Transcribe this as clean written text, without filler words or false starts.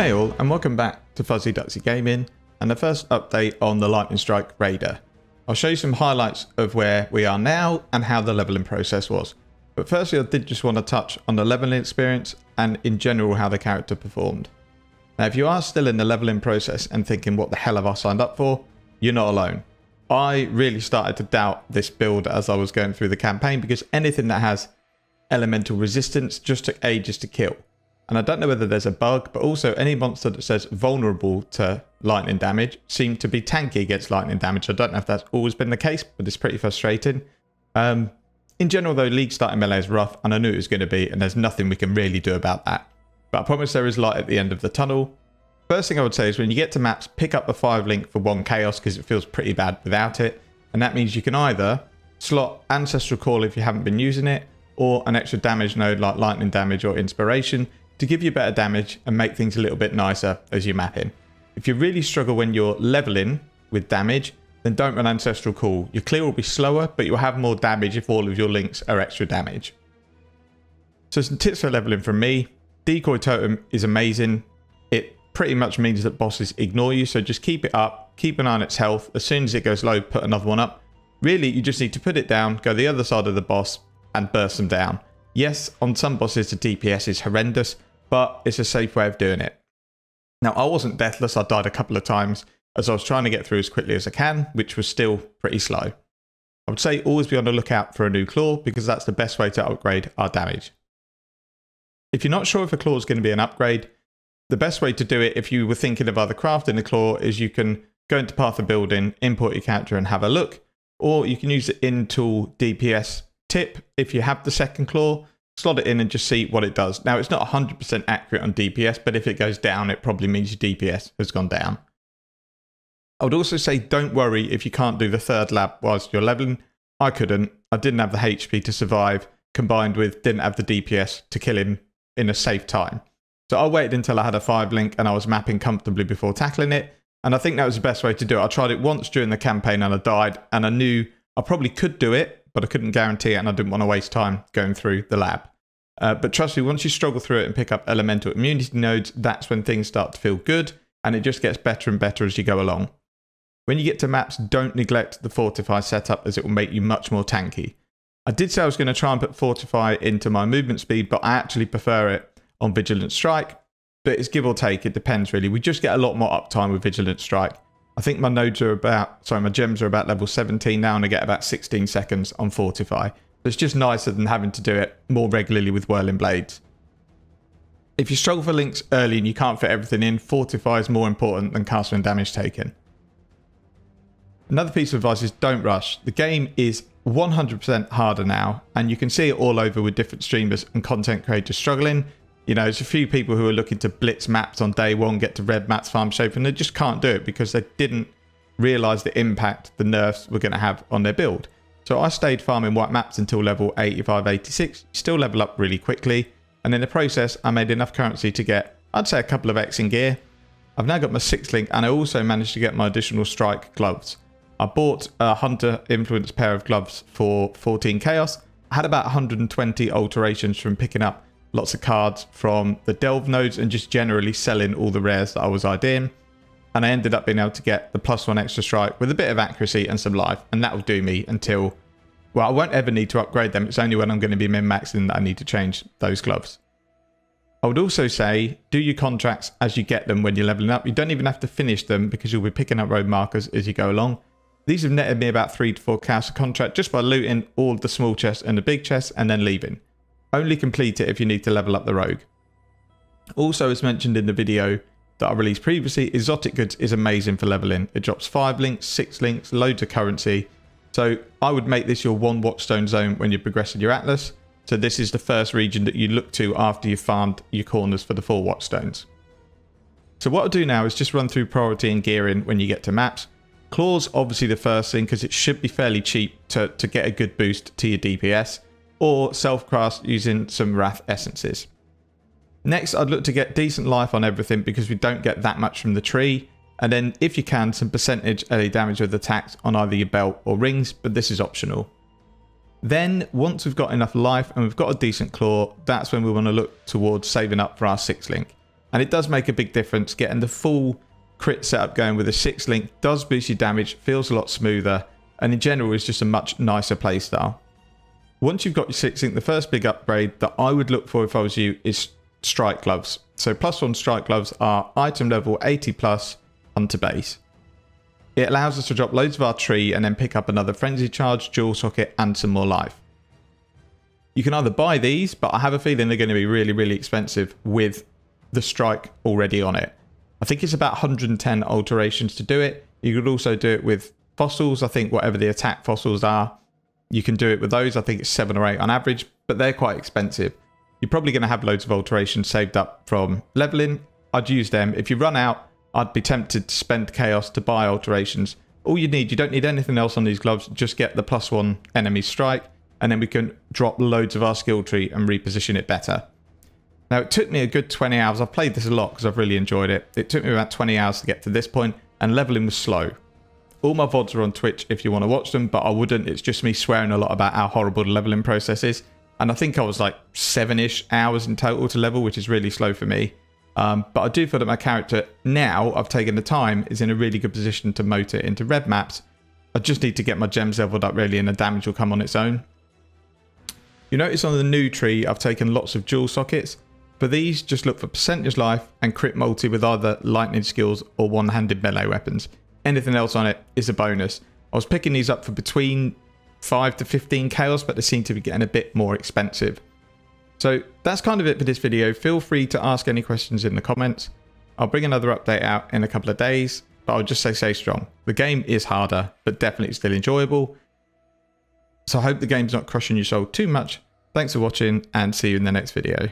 Hey all, and welcome back to Fuzzy Duxy Gaming and the first update on the Lightning Strike Raider. I'll show you some highlights of where we are now and how the leveling process was. But firstly, I did just want to touch on the leveling experience and in general how the character performed. Now if you are still in the leveling process and thinking what the hell have I signed up for, you're not alone. I really started to doubt this build as I was going through the campaign because anything that has elemental resistance just took ages to kill. And I don't know whether there's a bug, but also any monster that says vulnerable to lightning damage seemed to be tanky against lightning damage. I don't know if that's always been the case, but it's pretty frustrating. In general though, league starting melee is rough and I knew it was going to be, and there's nothing we can really do about that. But I promise there is light at the end of the tunnel. First thing I would say is when you get to maps, pick up the 5 link for 1 chaos because it feels pretty bad without it. And that means you can either slot Ancestral Call if you haven't been using it, or an extra damage node like lightning damage or inspiration to give you better damage and make things a little bit nicer as you map in. If you really struggle when you're leveling with damage, then don't run Ancestral Call. Your clear will be slower, but you'll have more damage if all of your links are extra damage. So some tips for leveling from me. Decoy Totem is amazing. It pretty much means that bosses ignore you, so just keep it up, keep an eye on its health. As soon as it goes low, put another one up. Really, you just need to put it down, go the other side of the boss, and burst them down. Yes, on some bosses the DPS is horrendous, but it's a safe way of doing it. Now, I wasn't deathless. I died a couple of times as I was trying to get through as quickly as I can, which was still pretty slow. I would say always be on the lookout for a new claw because that's the best way to upgrade our damage. If you're not sure if a claw is going to be an upgrade, the best way to do it if you were thinking of either crafting a claw is you can go into Path of Building, import your character and have a look, or you can use the in-tool DPS tip if you have the second claw. Slot it in and just see what it does. Now, it's not 100% accurate on DPS, but if it goes down, it probably means your DPS has gone down. I would also say don't worry if you can't do the third lab whilst you're leveling. I couldn't. I didn't have the HP to survive, combined with didn't have the DPS to kill him in a safe time. So I waited until I had a 5 link and I was mapping comfortably before tackling it. And I think that was the best way to do it. I tried it once during the campaign and I died, and I knew I probably could do it, but I couldn't guarantee it and I didn't want to waste time going through the lab. But trust me, once you struggle through it and pick up elemental immunity nodes, that's when things start to feel good and it just gets better and better as you go along. When you get to maps, don't neglect the Fortify setup as it will make you much more tanky. I did say I was going to try and put Fortify into my movement speed, but I actually prefer it on Vigilant Strike. But it's give or take, it depends really. We just get a lot more uptime with Vigilant Strike. I think my gems are about level 17 now and I get about 16 seconds on Fortify. It's just nicer than having to do it more regularly with Whirling Blades. If you struggle for links early and you can't fit everything in, Fortify is more important than casting damage taken. Another piece of advice is don't rush. The game is 100% harder now and you can see it all over with different streamers and content creators struggling. You know, there's a few people who are looking to blitz maps on day one, get to red maps, farm shape, and they just can't do it because they didn't realise the impact the nerfs were going to have on their build. So I stayed farming white maps until level 85, 86, still level up really quickly. And in the process, I made enough currency to get, I'd say, a couple of X in gear. I've now got my 6th link and I also managed to get my additional strike gloves. I bought a Hunter influenced pair of gloves for 14 chaos. I had about 120 alterations from picking up lots of cards from the delve nodes and just generally selling all the rares that I was IDing. And I ended up being able to get the +1 extra strike with a bit of accuracy and some life. And that will do me until, well, I won't ever need to upgrade them. It's only when I'm going to be min-maxing that I need to change those gloves. I would also say do your contracts as you get them when you're leveling up. You don't even have to finish them because you'll be picking up road markers as you go along. These have netted me about 3 to 4 chaos a contract just by looting all the small chests and the big chests and then leaving. Only complete it if you need to level up the rogue. Also, as mentioned in the video that I released previously, exotic goods is amazing for leveling. It drops 5 links, 6 links, loads of currency. So I would make this your 1 watchstone zone when you're progressing your atlas. So this is the first region that you look to after you've farmed your corners for the 4 watchstones. So what I'll do now is just run through priority and gearing when you get to maps. Claws obviously the first thing because it should be fairly cheap to get a good boost to your DPS, or self-craft using some Wrath essences. Next, I'd look to get decent life on everything because we don't get that much from the tree. And then, if you can, some percentage early damage with attacks on either your belt or rings, but this is optional. Then, once we've got enough life and we've got a decent claw, that's when we want to look towards saving up for our 6th link. And it does make a big difference. Getting the full crit setup going with a 6 link does boost your damage, feels a lot smoother, and in general is just a much nicer playstyle. Once you've got your 6 link, the first big upgrade that I would look for if I was you is strike gloves. So +1 strike gloves are item level 80 plus onto base. It allows us to drop loads of our tree and then pick up another frenzy charge, dual socket, and some more life. You can either buy these, but I have a feeling they're going to be really, really expensive with the strike already on it. I think it's about 110 alterations to do it. You could also do it with fossils. I think whatever the attack fossils are, you can do it with those. I think it's 7 or 8 on average, but they're quite expensive. You're probably going to have loads of alterations saved up from leveling. I'd use them. If you run out, I'd be tempted to spend chaos to buy alterations. All you don't need anything else on these gloves. Just get the +1 enemy strike, and then we can drop loads of our skill tree and reposition it better. Now, it took me a good 20 hours. I've played this a lot because I've really enjoyed it. It took me about 20 hours to get to this point, and leveling was slow. All my VODs are on Twitch if you want to watch them, but I wouldn't. It's just me swearing a lot about how horrible the leveling process is. And I think I was like 7-ish hours in total to level, which is really slow for me. But I do feel that my character, now I've taken the time, is in a really good position to moat it into red maps. I just need to get my gems leveled up really, and the damage will come on its own. You notice on the new tree, I've taken lots of dual sockets. For these, just look for percentage life and crit multi with either lightning skills or one-handed melee weapons. Anything else on it is a bonus. I was picking these up for between 5 to 15 chaos, but they seem to be getting a bit more expensive. So that's kind of it for this video. Feel free to ask any questions in the comments. I'll bring another update out in a couple of days, but I'll just say stay strong. The game is harder, but definitely still enjoyable. So I hope the game's not crushing your soul too much. Thanks for watching, and see you in the next video.